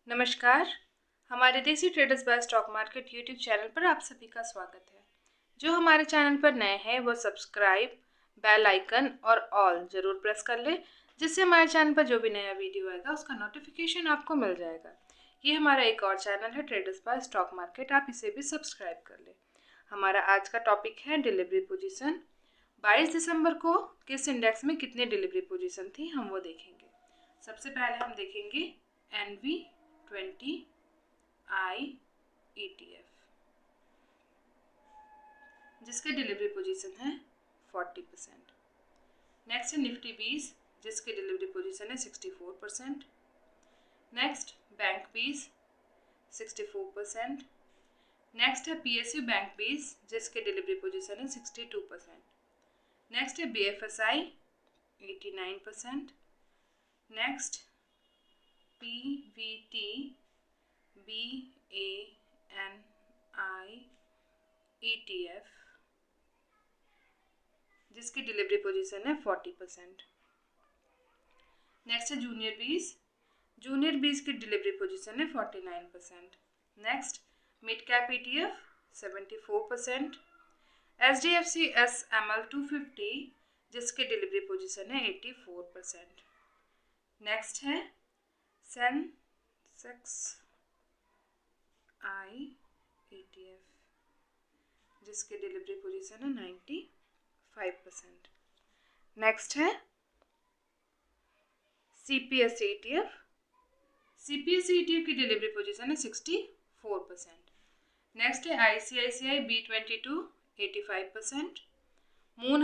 नमस्कार। हमारे Desi traders by stock market YouTube channel पर आप सभी का स्वागत है। जो हमारे चैनल पर नए हैं वो सब्सक्राइब, बेल आइकन और ऑल ज़रूर प्रेस कर ले, जिससे हमारे चैनल पर जो भी नया वीडियो आएगा उसका नोटिफिकेशन आपको मिल जाएगा। ये हमारा एक और चैनल है ट्रेडर्स बाय स्टॉक मार्केट, आप इसे भी सब्सक्राइब कर ले। हमारा आज का टॉपिक है डिलीवरी पोजीशन। 22 दिसंबर को किस इंडेक्स में कितनी डिलीवरी पोजीशन थी हम वो देखेंगे। सबसे पहले हम देखेंगे NV20 ETF, जिसके डिलीवरी पोजीशन है 40%। नेक्स्ट है निफ्टी 20, जिसके डिलीवरी पोजीशन है 64%। Next bank 20 64%। नेक्स्ट है PSU बैंक 20, जिसके डिलीवरी पोजीशन है 62%। नेक्स्ट है BFSI 89%। Next PVT BANI ETF, जिसकी डिलीवरी पोजीशन है 40%। नेक्स्ट है जूनियर 20 की डिलीवरी पोजीशन है 49%। Next mid cap ETF 74%। SDFC SML 250, जिसकी डिलीवरी पोजीशन है 84%। नेक्स्ट है सेंसेक्स I ETF, जिसकी डिलीवरी पोजीशन है 95%। नेक्स्ट है CPS ETF की डिलीवरी पोजीशन है 64%। नेक्स्ट है ICICI B22 85%। मून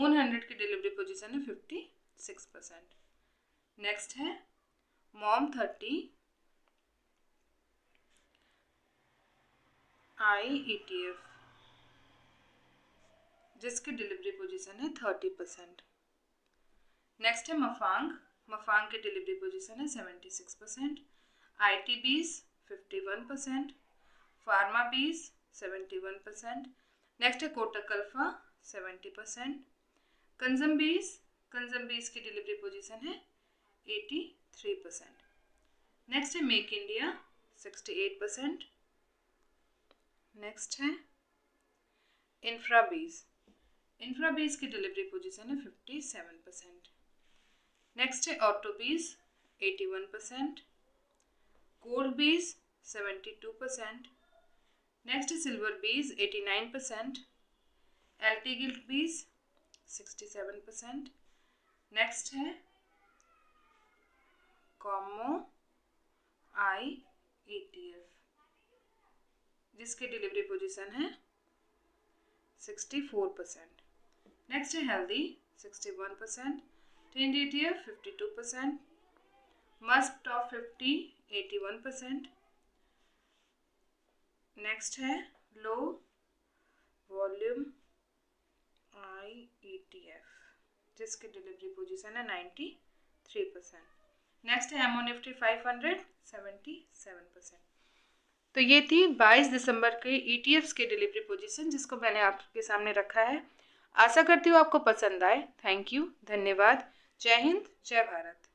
100 की डिलीवरी पोजीशन है 56%। नेक्स्ट है मॉम 30 I ETF, जिसकी डिलीवरी पोजीशन है 30%। नेक्स्ट है मफांग की डिलीवरी पोजीशन है 76%। IT बीस 51%। फार्मा बीस 71%। नेक्स्ट है कोटक अल्फा 70%। कंजम बीस की डिलीवरी पोजीशन है 83%। नेक्स्ट है मेक इंडिया 68%। नेक्स्ट है इंफ्रा बीस की डिलीवरी पोजीशन है 57%। नेक्स्ट है ऑटो बीस 81%। गोल्ड बीस 72%। नेक्स्ट है सिल्वर बीस 89%। LT गिल्ड बीस 67%। नेक्स्ट है कॉमो I ETF, जिसकी डिलीवरी पोजीशन है 64%। नेक्स्ट है healthy 61%। Trend ETF 52%। Musk top 50 81%। Next है लो वॉल्यूम I ETF, जिसकी डिलीवरी पोजीशन है 93%। नेक्स्ट है एमओ निफ्टी 500 77%। तो ये थी 22 दिसंबर के ETFs के डिलीवरी पोजीशन, जिसको मैंने आपके सामने रखा है। आशा करती हूँ आपको पसंद आए। थैंक यू, धन्यवाद। जय हिंद, जय भारत।